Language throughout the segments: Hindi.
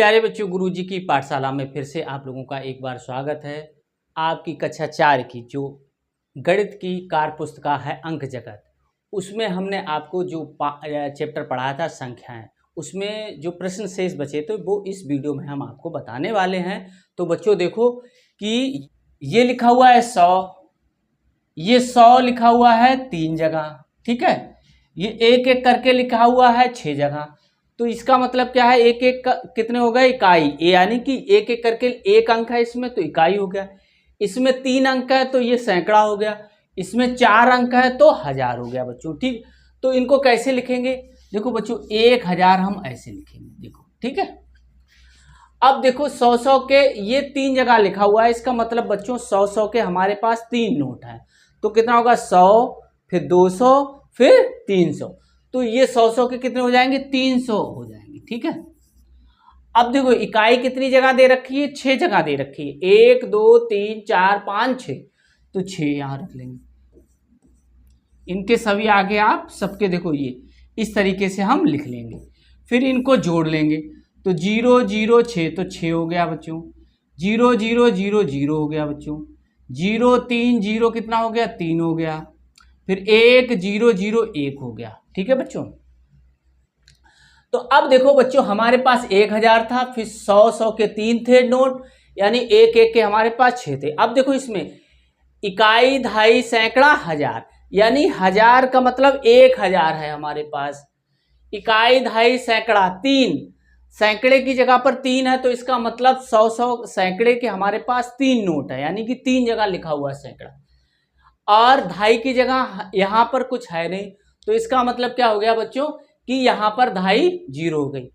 प्यारे बच्चों, गुरुजी की पाठशाला में फिर से आप लोगों का एक बार स्वागत है। आपकी कक्षा 4 की जो गणित की कार्य पुस्तिका है अंक जगत, उसमें हमने आपको जो चैप्टर पढ़ाया था संख्याएं, उसमें जो प्रश्न शेष बचे थे वो इस वीडियो में हम आपको बताने वाले हैं। तो बच्चों देखो कि ये लिखा हुआ है 100, ये 100 लिखा हुआ है 3 जगह, ठीक है। ये एक एक करके लिखा हुआ है 6 जगह। तो इसका मतलब क्या है, एक एक कितने हो गए, इकाई, यानी कि एक एक करके एक अंक है इसमें तो इकाई हो गया। इसमें 3 अंक है तो ये सैकड़ा हो गया। इसमें 4 अंक है तो 1000 हो गया बच्चों, ठीक। तो इनको कैसे लिखेंगे, देखो बच्चों 1000 हम ऐसे लिखेंगे, देखो ठीक है। अब देखो 100 के ये 3 जगह लिखा हुआ है, इसका मतलब बच्चों 100 के हमारे पास 3 नोट है। तो कितना होगा, 100 फिर 200 फिर 300। तो ये 100 के कितने हो जाएंगे, 300 हो जाएंगे, ठीक है। अब देखो इकाई कितनी जगह दे रखी है, 6 जगह दे रखी है, 1 2 3 4 5 6। तो 6 यहां रख लेंगे, इनके सभी आगे आप सबके देखो ये इस तरीके से हम लिख लेंगे। फिर इनको जोड़ लेंगे तो 0 0 6 तो 6 हो गया बच्चों। 0 0 0 0 हो गया बच्चों। 0 3 0 कितना हो गया, 3 हो गया। फिर 1 0 0 1 हो गया, ठीक है बच्चों। तो अब देखो बच्चों हमारे पास 1000 था, फिर 100 के 3 थे नोट, यानी एक एक के हमारे पास 6 थे। अब देखो इसमें इकाई, दहाई, सैकड़ा, हजार, यानी 1000 का मतलब 1000 है हमारे पास। इकाई, दहाई, सैकड़ा 3, सैकड़े की जगह पर 3 है तो इसका मतलब 100 सैकड़े के हमारे पास 3 नोट है, यानी कि 3 जगह लिखा हुआ है सैकड़ा। और दहाई की जगह यहाँ पर कुछ है नहीं, तो इसका मतलब क्या हो गया बच्चों कि यहाँ पर दहाई 0 हो गई।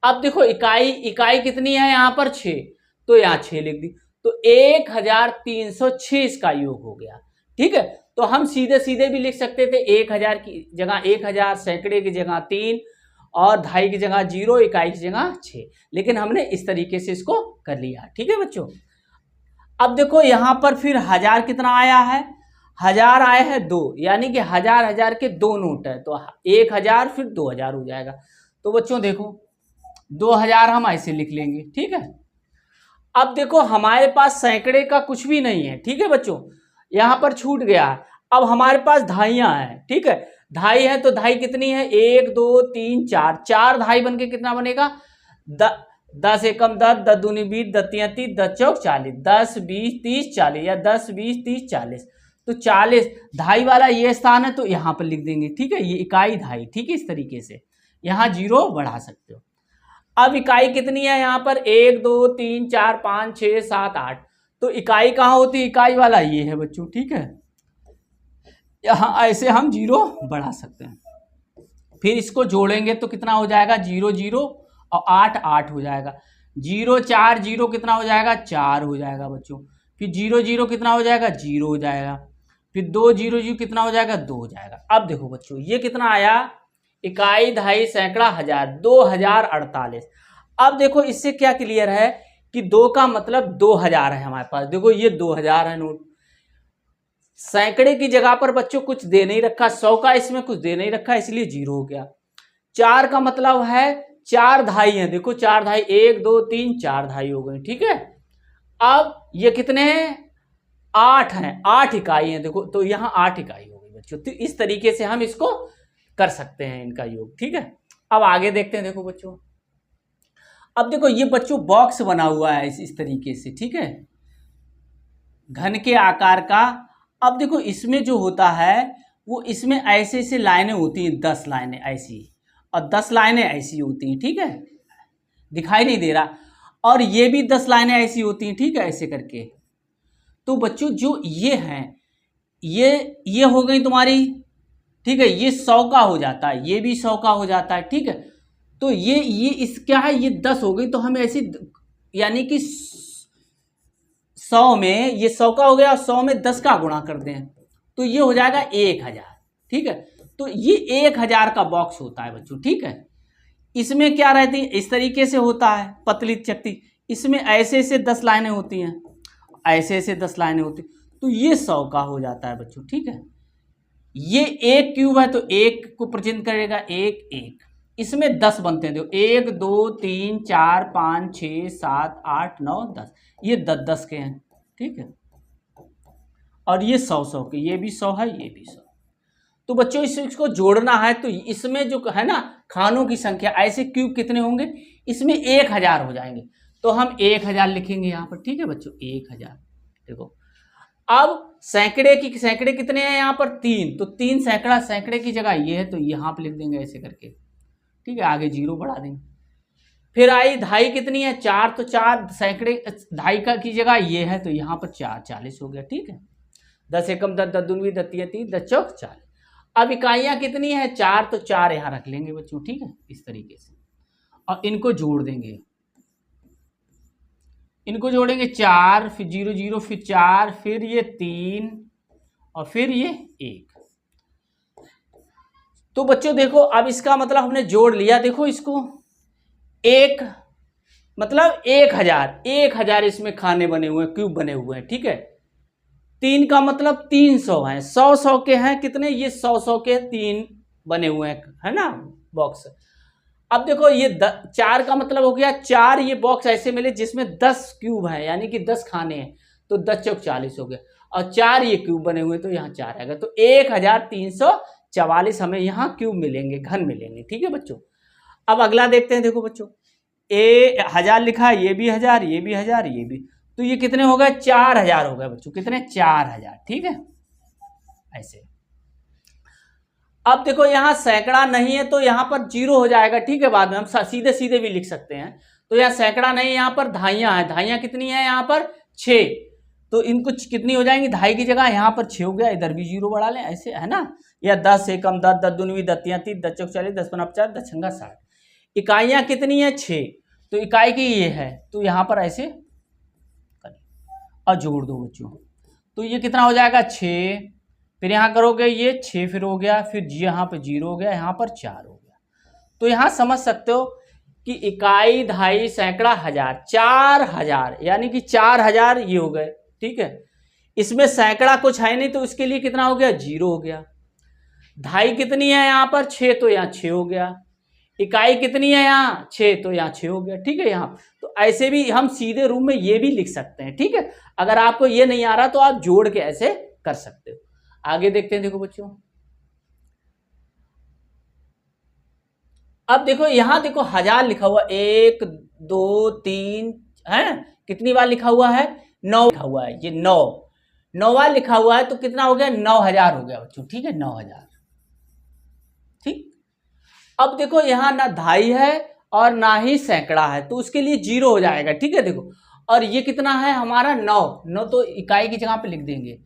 अब देखो इकाई कितनी है यहाँ पर 6, तो यहाँ 6 लिख दी। तो 1306 इसका योग हो गया, ठीक है। तो हम सीधे सीधे भी लिख सकते थे, 1000 की जगह 1000, सैकड़े की जगह 3 और दहाई की जगह 0, इकाई की जगह 6, लेकिन हमने इस तरीके से इसको कर लिया, ठीक है बच्चों। अब देखो यहाँ पर फिर 1000 कितना आया है, 1000 आए हैं 2, यानी कि 1000 के 2 नोट है, तो 1000 फिर 2000 हो जाएगा। तो बच्चों देखो 2000 हम ऐसे लिख लेंगे, ठीक है। अब देखो हमारे पास सैकड़े का कुछ भी नहीं है, ठीक है बच्चों, यहाँ पर छूट गया है। अब हमारे पास दहाइयाँ हैं, ठीक है। दहाई है तो दहाई कितनी है, 1 2 3 4, 4 दहाई बन के कितना बनेगा, 10 एकम 10, 10 दूनी 20, 10 तिया 30, 10 चौक 40, 10 20 30 40, या 10 20 30 40। तो 40 दहाई वाला ये स्थान है तो यहाँ पर लिख देंगे, ठीक है। ये इकाई दहाई, ठीक है। इस तरीके से यहाँ 0 बढ़ा सकते हो। अब इकाई कितनी है यहाँ पर, 1 2 3 4 5 6 7 8। तो इकाई कहाँ होती है, इकाई वाला ये है बच्चों, ठीक है। यहाँ ऐसे हम 0 बढ़ा सकते हैं। फिर इसको जोड़ेंगे तो कितना हो जाएगा, 0 0 और 8 8 हो जाएगा। 0 4 0 कितना हो जाएगा, 4 हो जाएगा बच्चों। फिर 0 0 कितना हो जाएगा, 0 हो जाएगा। फिर 2 0 0 कितना हो जाएगा, 2 हो जाएगा। अब देखो बच्चों ये कितना आया, इकाई, दहाई, सैकड़ा, हजार, 2048। अब देखो इससे क्या क्लियर है कि 2 का मतलब 2000 है हमारे पास। देखो ये 2000 है नोट, सैकड़े की जगह पर बच्चों कुछ दे नहीं रखा, 100 का इसमें कुछ दे नहीं रखा, इसलिए 0 हो गया। 4 का मतलब है 4 दहाई है, देखो 4 दहाई, 1 2 3 4 दहाई हो गई, ठीक है। अब ये कितने हैं, 8 हैं, 8 इकाई हैं, देखो तो यहाँ 8 इकाई हो गई बच्चों। तो इस तरीके से हम इसको कर सकते हैं इनका योग, ठीक है। अब आगे देखते हैं, देखो बच्चों अब देखो ये बच्चों बॉक्स बना हुआ है इस तरीके से, ठीक है, घन के आकार का। अब देखो इसमें जो होता है वो इसमें ऐसे ऐसे लाइनें होती हैं, 10 लाइनें ऐसी और 10 लाइनें ऐसी होती हैं, ठीक है, दिखाई नहीं दे रहा। और ये भी 10 लाइनें ऐसी होती हैं, ठीक है, ऐसे करके। तो बच्चों जो ये हैं ये हो गई तुम्हारी, ठीक है। ये 100 का हो जाता है, ये भी 100 का हो जाता है, ठीक है। तो ये इस क्या है, ये 10 हो गई, तो हमें ऐसी, यानी कि 100 में ये 100 का हो गया, 100 में 10 का गुणा कर दें तो ये हो जाएगा 1000, ठीक है। तो ये 1000 का बॉक्स होता है बच्चों, ठीक है। इसमें क्या रहती है, इस तरीके से होता है पतली चकती, इसमें ऐसे ऐसे 10 लाइनें होती हैं, ऐसे ऐसे 10 लाइनें होती, तो ये 100 का हो जाता है बच्चों, ठीक है। ये 1 क्यूब है तो 1 को प्रेजेंट करेगा, 1 1, इसमें 10 बनते हैं। देखो 1 2 3 4 5 6 7 8 9 10, ये 10 के हैं, ठीक है। और ये 100 के, ये भी 100 है, ये भी 100। तो बच्चों इसको जोड़ना है तो इसमें जो है ना खानों की संख्या, ऐसे क्यूब कितने होंगे, इसमें 1000 हो जाएंगे। तो हम 1000 लिखेंगे यहाँ पर, ठीक है बच्चों, 1000। देखो अब सैकड़े कितने हैं यहाँ पर, 3, तो 3 सैकड़ा, सैकड़े की जगह ये है तो यहाँ पर लिख देंगे ऐसे करके, ठीक है, आगे 0 बढ़ा देंगे। फिर आई धाई कितनी है, 4, तो 4 सैकड़े धाई का की जगह ये है तो यहाँ पर 4, 40 हो गया, ठीक है। 10 एकम 10, 10 दूनी 10 तीन 30, 10 चौक 40। अब इकाइयाँ कितनी है, 4, तो 4 यहाँ रख लेंगे बच्चों, ठीक है, इस तरीके से। और इनको जोड़ देंगे, इनको जोड़ेंगे 4, फिर 0 0, फिर 4, फिर ये 3 और फिर ये 1। तो बच्चों देखो अब इसका मतलब हमने जोड़ लिया, देखो इसको 1 मतलब 1000 इसमें खाने बने हुए हैं, क्यूब बने हुए हैं, ठीक है। 3 का मतलब 300 है, 100 के हैं कितने, ये 100 के 3 बने हुए हैं, है ना बॉक्स। अब देखो ये 4 का मतलब हो गया 4 ये बॉक्स ऐसे मिले जिसमें 10 क्यूब है, यानी कि 10 खाने हैं, तो 10 चौक 40 हो गया। और 4 ये क्यूब बने हुए तो यहाँ 4 आएगा, तो 1344 हमें यहाँ क्यूब मिलेंगे, घन मिलेंगे, ठीक है बच्चों। अब अगला देखते हैं, देखो बच्चों 1000 लिखा है, ये भी 1000, ये भी 1000, ये भी, तो ये कितने हो गए, 4000 हो गए बच्चों, कितने, 4000, ठीक है ऐसे। अब देखो यहाँ सैकड़ा नहीं है तो यहाँ पर 0 हो जाएगा, ठीक है, बाद में हम सीधे सीधे भी लिख सकते हैं। तो यहाँ सैकड़ा नहीं, यहाँ पर धाइयाँ हैं, धाइयाँ कितनी है यहाँ पर 6, तो इनको कितनी हो जाएंगी, धाई की जगह यहाँ पर 6 हो गया, इधर भी 0 बढ़ा लें ऐसे, है ना। या 10 एकम 10, 10 दूनी 10 तीन 30, 10 चौक 40, 10 पंजा 50, 10 छंगा 60। इकाइयाँ कितनी है 6, तो इकाई की ये है, तो यहाँ पर ऐसे और जोड़ दो बच्चों, तो ये कितना हो जाएगा 6, फिर यहाँ करोगे ये 6, फिर हो गया, फिर यहाँ पे 0 हो गया, यहाँ पर 4 हो गया। तो यहाँ समझ सकते हो कि इकाई धाई सैकड़ा हजार, 4000, यानी कि 4000 ये हो गए, ठीक है। इसमें सैकड़ा कुछ है नहीं तो इसके लिए कितना हो गया, 0 हो गया। धाई कितनी है यहाँ पर 6, तो यहाँ 6 हो गया। इकाई कितनी है यहाँ 6, तो यहाँ 6 हो गया, ठीक है। यहाँ तो ऐसे भी हम सीधे रूप में ये भी लिख सकते हैं, ठीक है। अगर आपको ये नहीं आ रहा तो आप जोड़ के ऐसे कर सकते हो। आगे देखते हैं, देखो बच्चों अब देखो यहाँ देखो 1000 लिखा हुआ, 1 2 3 है, कितनी बार लिखा हुआ है, 9 लिखा हुआ है, ये 9वां लिखा हुआ है, तो कितना हो गया, 9000 हो गया बच्चों, ठीक है, 9000, ठीक। अब देखो यहाँ ना धाई है और ना ही सैकड़ा है, तो उसके लिए 0 हो जाएगा, ठीक है। देखो और ये कितना है हमारा 9, तो इकाई की जगह पे लिख देंगे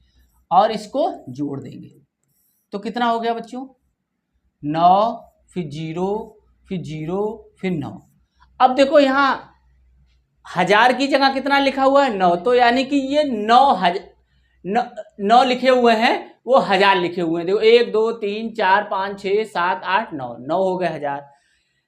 और इसको जोड़ देंगे, तो कितना हो गया बच्चों, 9, फिर 0, फिर 0, फिर 9। अब देखो यहाँ 1000 की जगह कितना लिखा हुआ है, 9, तो यानी कि ये 9 लिखे हुए हैं, वो 1000 लिखे हुए हैं। देखो 1 2 3 4 5 6 7 8 9, 9 हो गए 1000।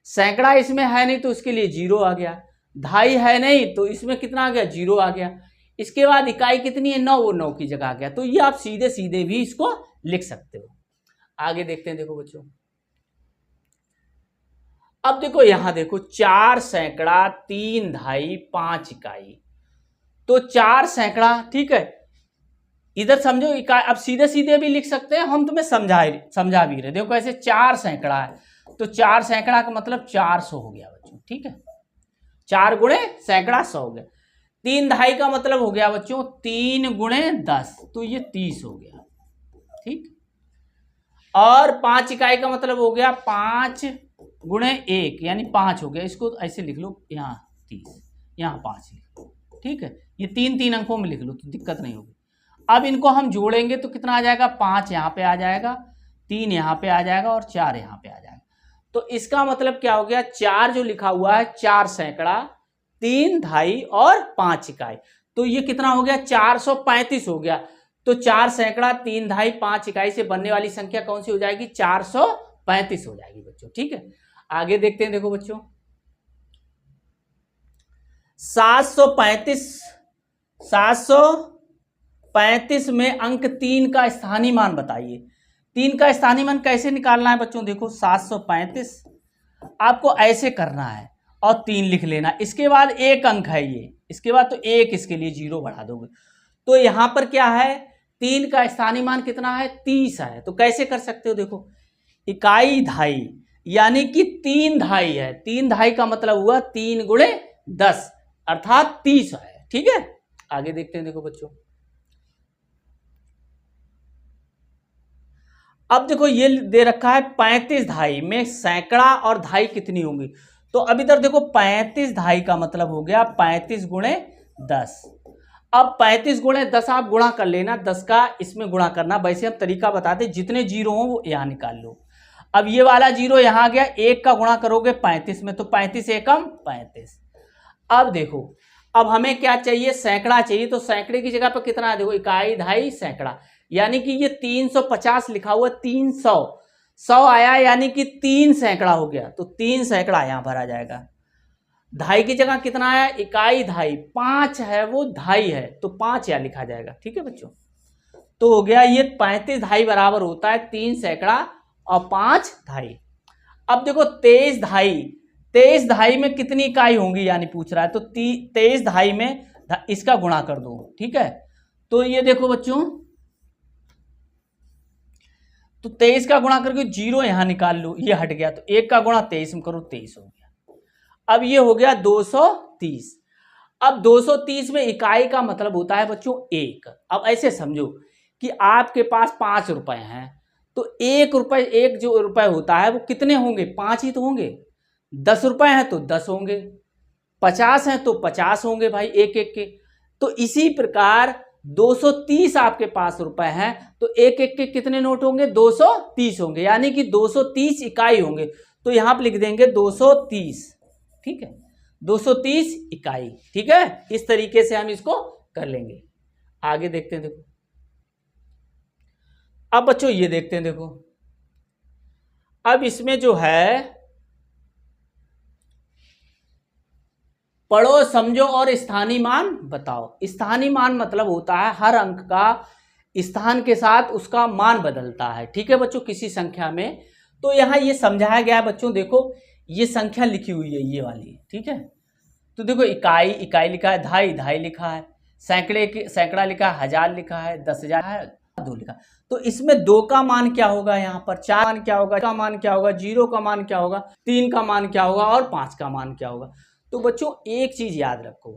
सैकड़ा इसमें है नहीं तो उसके लिए 0 आ गया, धाई है नहीं तो इसमें कितना आ गया, 0 आ गया। इसके बाद इकाई कितनी है, 9, वो 9 की जगह आ गया। तो ये आप सीधे सीधे भी इसको लिख सकते हो। आगे देखते हैं, देखो बच्चों अब देखो यहाँ देखो 4 सैकड़ा 3 धाई 5 इकाई, तो 4 सैकड़ा, ठीक है। इधर समझो इकाई, अब सीधे सीधे भी लिख सकते हैं, हम तुम्हें समझा भी रहे। देखो ऐसे 4 सैकड़ा है, तो 4 सैकड़ा का मतलब 400 हो गया बच्चों, ठीक है। 4 गुणे सैकड़ा 100 हो गया। 3 धाई का मतलब हो गया बच्चों 3 गुणे 10, तो ये 30 हो गया, ठीक। और 5 इकाई का मतलब हो गया 5 गुणे 1, यानी 5 हो गया। इसको ऐसे लिख लो, यहाँ 30, यहाँ 5 लिख लो, ठीक है। ये 3 अंकों में लिख लो तो दिक्कत नहीं होगी। अब इनको हम जोड़ेंगे तो कितना आ जाएगा, 5 यहाँ पे आ जाएगा, 3 यहाँ पे आ जाएगा और 4 यहाँ पे आ जाएगा। तो इसका मतलब क्या हो गया, 4 जो लिखा हुआ है 4 सैकड़ा 3 धाई और 5 इकाई, तो ये कितना हो गया, 435 हो गया। तो 4 सैकड़ा 3 धाई 5 इकाई से बनने वाली संख्या कौन सी हो जाएगी, 435 हो जाएगी बच्चों, ठीक है। आगे देखते हैं, देखो बच्चों 735 में अंक 3 का स्थानीय मान बताइए। 3 का स्थानीय मान कैसे निकालना है बच्चों, देखो 735 आपको ऐसे करना है और 3 लिख लेना। इसके बाद एक अंक है ये, इसके बाद तो एक, इसके लिए 0 बढ़ा दोगे। तो यहां पर क्या है, 3 का स्थानीय मान कितना है, 30 है। तो कैसे कर सकते हो, देखो इकाई धाई यानी कि 3 धाई है। 3 धाई का मतलब हुआ 3 गुणे 10 अर्थात 30 है। ठीक है, आगे देखते हैं। देखो बच्चों, अब देखो ये दे रखा है 35 धाई में सैकड़ा और धाई कितनी होंगी। तो अब इधर देखो 35 धाई का मतलब हो गया 35 गुणे 10। अब 35 गुणे 10 आप गुणा कर लेना, 10 का इसमें गुणा करना। वैसे हम तरीका बताते, जितने जीरो हो वो यहां निकाल लो। अब ये वाला जीरो यहां आ गया, 1 का गुणा करोगे 35 में, तो 35 एकम 35। अब देखो, अब हमें क्या चाहिए, सैकड़ा चाहिए। तो सैकड़े की जगह पर कितना है, देखो इकाई धाई सैकड़ा, यानी कि ये 350 लिखा हुआ, 300 100 आया, यानी कि 3 सैकड़ा हो गया। तो 3 सैकड़ा यहां भरा जाएगा। धाई की जगह कितना आया, इकाई धाई 5 है, वो धाई है, तो 5 यहां लिखा जाएगा। ठीक है बच्चों, तो हो गया ये 35 धाई बराबर होता है 3 सैकड़ा और 5 धाई। अब देखो 23 धाई, 23 धाई में कितनी इकाई होंगी यानी पूछ रहा है। तो 23 धाई में इसका गुणा कर दो। ठीक है, तो ये देखो बच्चों, तो 23 का गुणा करके 0 यहां निकाल लो, ये हट गया। तो 1 का गुणा 23 में करो, 23 हो गया। अब ये हो गया 230। अब 230 में इकाई का मतलब होता है बच्चों 1। अब ऐसे समझो कि आपके पास 5 रुपए हैं, तो 1 रुपए, एक जो रुपए होता है वो कितने होंगे, 5 ही तो होंगे। 10 रुपए हैं तो 10 होंगे, 50 हैं तो 50 होंगे भाई, एक एक के। तो इसी प्रकार 230 आपके पास रुपए हैं, तो एक एक के कितने नोट होंगे, 230 होंगे, यानी कि 230 इकाई होंगे। तो यहां पर लिख देंगे 230। ठीक है, 230 इकाई। ठीक है, इस तरीके से हम इसको कर लेंगे। आगे देखते हैं। देखो अब बच्चों ये देखते हैं। देखो अब इसमें जो है पढ़ो, समझो और स्थानीय मान बताओ। स्थानीय मान मतलब होता है हर अंक का स्थान के साथ उसका मान बदलता है। ठीक है बच्चों, किसी संख्या में। तो यहां ये समझाया गया है बच्चों, देखो ये संख्या लिखी हुई है, ये वाली। ठीक है, तो देखो इकाई, इकाई लिखा है, धाई, धाई लिखा है, सैकड़े की सैकड़ा लिखा है, 1000 लिखा है, 10,000 है, 2 लिखा। तो इसमें 2 का मान क्या होगा, यहाँ पर 4 मान क्या होगा, का मान क्या होगा, 0 का मान क्या होगा, 3 का मान क्या होगा और 5 का मान क्या होगा। तो बच्चों एक चीज याद रखो,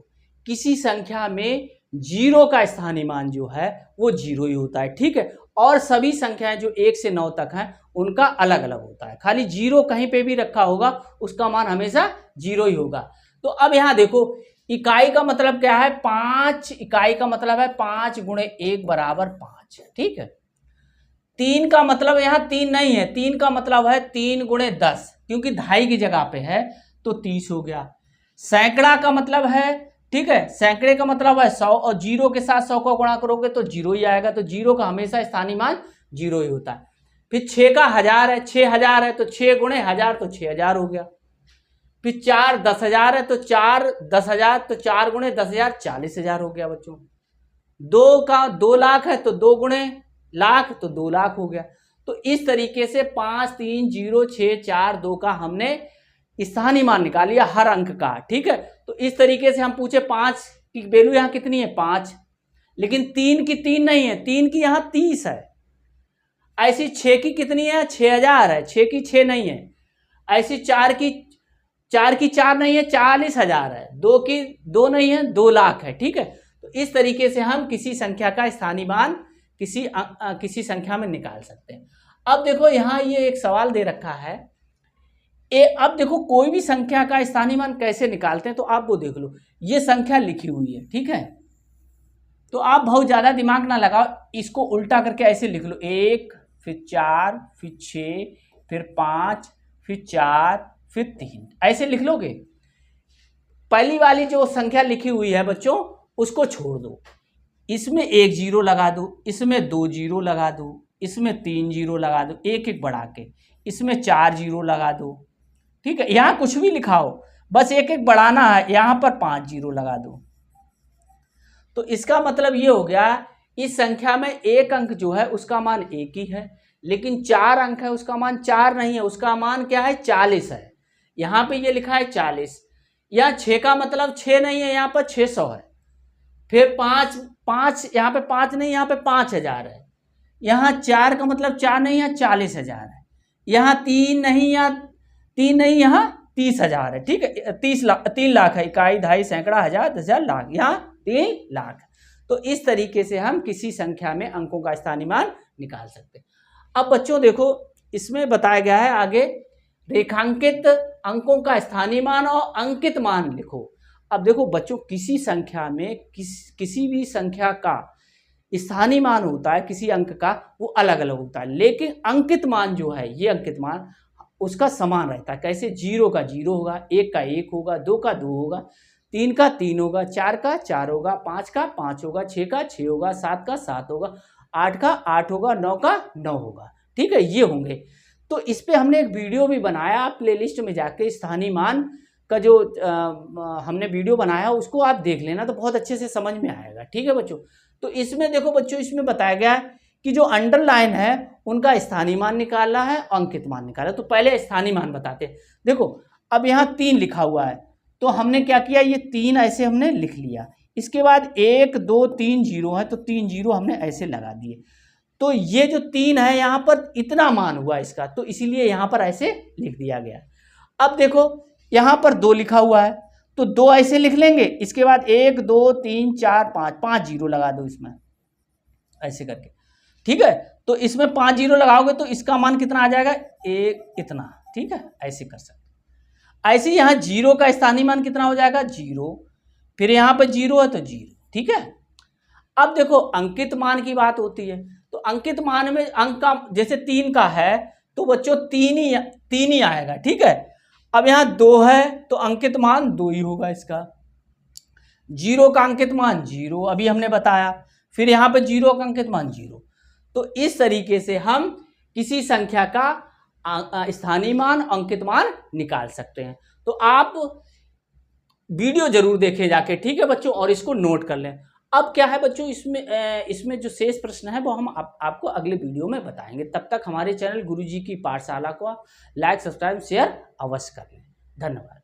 किसी संख्या में 0 का स्थानीय मान जो है वो 0 ही होता है। ठीक है, और सभी संख्याएं जो 1 से 9 तक हैं उनका अलग अलग होता है। खाली 0 कहीं पे भी रखा होगा उसका मान हमेशा 0 ही होगा। तो अब यहां देखो, इकाई का मतलब क्या है, 5। इकाई का मतलब है 5 गुणे 1 बराबर 5। ठीक है, 3 का मतलब यहां 3 नहीं है, 3 का मतलब है 3 गुणे 10, क्योंकि धाई की जगह पे है तो 30 हो गया। सैकड़ा का मतलब है, ठीक है, सैकड़े का मतलब है 100, और 0 के साथ 100 को गुणा करोगे तो 0 ही आएगा। तो 0 का हमेशा स्थानीय मान 0 ही होता है। फिर 6 का 1000 है, 6000 है, तो 6 गुणे 1000 तो 6000 हो गया। फिर 4 10,000 है, तो 4 10,000, तो 4 गुणे 10,000 40,000 हो गया बच्चों। 2 का 2 लाख है, तो 2 गुणे लाख तो 2 लाख हो गया। तो इस तरीके से 5 3 0 6 4 2 का हमने स्थानीय मान निकाल लिया हर अंक का। ठीक है, तो इस तरीके से हम पूछे 5 की वैल्यू यहाँ कितनी है, 5, लेकिन 3 की 3 नहीं है, 3 की यहाँ 30 है। ऐसी 6 की कितनी है, 6000 है, 6 की 6 नहीं है। ऐसी 4 की 4 नहीं है, 40,000 है। 2 की 2 नहीं है, 2 लाख है। ठीक है, तो इस तरीके से हम किसी संख्या का स्थानीय मान किसी संख्या में निकाल सकते हैं। अब देखो यहाँ ये एक सवाल दे रखा है, अब देखो कोई भी संख्या का स्थानीय मान कैसे निकालते हैं, तो आप वो देख लो। ये संख्या लिखी हुई है, ठीक है, तो आप बहुत ज्यादा दिमाग ना लगाओ, इसको उल्टा करके ऐसे लिख लो, 1 फिर 4 फिर 6 फिर 5 फिर 4 फिर 3, ऐसे लिख लोगे। पहली वाली जो संख्या लिखी हुई है बच्चों उसको छोड़ दो, इसमें 1 0 लगा दो, इसमें 2 0 लगा दो, इसमें 3 0 लगा दो, एक एक बढ़ा के, इसमें 4 0 लगा दो। ठीक है, यहां कुछ भी लिखाओ, बस एक एक बढ़ाना है, यहां पर 5 0 लगा दो। तो इसका मतलब ये हो गया, इस संख्या में एक अंक जो है उसका मान 1 ही है, लेकिन 4 अंक है उसका मान 4 नहीं है, उसका मान क्या है, 40 है। यहाँ पे ये लिखा है 40, यहाँ 6 का मतलब 6 नहीं है, यहाँ पर 600 है। फिर 5 यहाँ पे 5 नहीं, यहाँ पे 5000 है। यहाँ 4 का मतलब 4 नहीं, यहाँ 40,000 है। यहाँ 3 नहीं, यहाँ 30,000 है। ठीक है, 3 लाख है, इकाई, दहाई, सैकड़ा, हजार, 10,000, लाख, यहाँ 3 लाख। तो इस तरीके से हम किसी संख्या में अंकों का स्थानीय मान निकाल सकते हैं। अब बच्चों देखो, इसमें बताया गया है आगे, रेखांकित अंकों का स्थानीय मान और अंकित मान लिखो। अब देखो बच्चों, किसी संख्या में किसी भी संख्या का स्थानीय मान होता है, किसी अंक का, वो अलग अलग होता है, लेकिन अंकित मान जो है, ये अंकित मान उसका समान रहता है। कैसे? 0 का 0 होगा, 1 का 1 होगा, 2 का 2 होगा, 3 का 3 होगा, 4 का 4 होगा, 5 का 5 होगा, 6 का 6 होगा, 7 का 7 होगा, 8 का 8 होगा, 9 का 9 होगा। ठीक है, ये होंगे। तो इस पे हमने एक वीडियो भी बनाया, आप प्लेलिस्ट में जाके स्थानीय मान का जो हमने वीडियो बनाया उसको आप देख लेना, तो बहुत अच्छे से समझ में आएगा। ठीक है बच्चों, तो इसमें देखो बच्चों, इसमें बताया गया है कि जो अंडरलाइन है उनका स्थानीय मान निकालना है, अंकित मान निकालना है। तो पहले स्थानीय मान बताते हैं। देखो अब यहाँ 3 लिखा हुआ है, तो हमने क्या किया, ये 3 ऐसे हमने लिख लिया। इसके बाद 1 2 3 0 है, तो 3 0 हमने ऐसे लगा दिए। तो ये जो 3 है यहाँ पर इतना मान हुआ इसका, तो इसीलिए यहाँ पर ऐसे लिख दिया गया। अब देखो यहाँ पर 2 लिखा हुआ है, तो 2 ऐसे लिख लेंगे। इसके बाद 1 2 3 4 5 0 लगा दो इसमें ऐसे करके। ठीक है, तो इसमें 5 0 लगाओगे तो इसका मान कितना आ जाएगा, 1 इतना। ठीक है, ऐसे कर सकते। ऐसे यहाँ 0 का स्थानीय मान कितना हो जाएगा, 0। फिर यहाँ पर 0 है तो 0। ठीक है, अब देखो अंकित मान की बात होती है, तो अंकित मान में अंक का जैसे 3 का है तो बच्चों 3 ही आएगा। ठीक है, अब यहाँ 2 है तो अंकित मान 2 ही होगा इसका। 0 का अंकित मान 0 अभी हमने बताया, फिर यहाँ पे 0 का अंकित मान 0। तो इस तरीके से हम किसी संख्या का स्थानीय मान, अंकित मान निकाल सकते हैं। तो आप वीडियो जरूर देखें जाके। ठीक है बच्चों, और इसको नोट कर लें। अब क्या है बच्चों, इसमें जो शेष प्रश्न है वो हम आपको अगले वीडियो में बताएंगे। तब तक हमारे चैनल गुरुजी की पाठशाला को लाइक, सब्सक्राइब, शेयर अवश्य कर लें। धन्यवाद।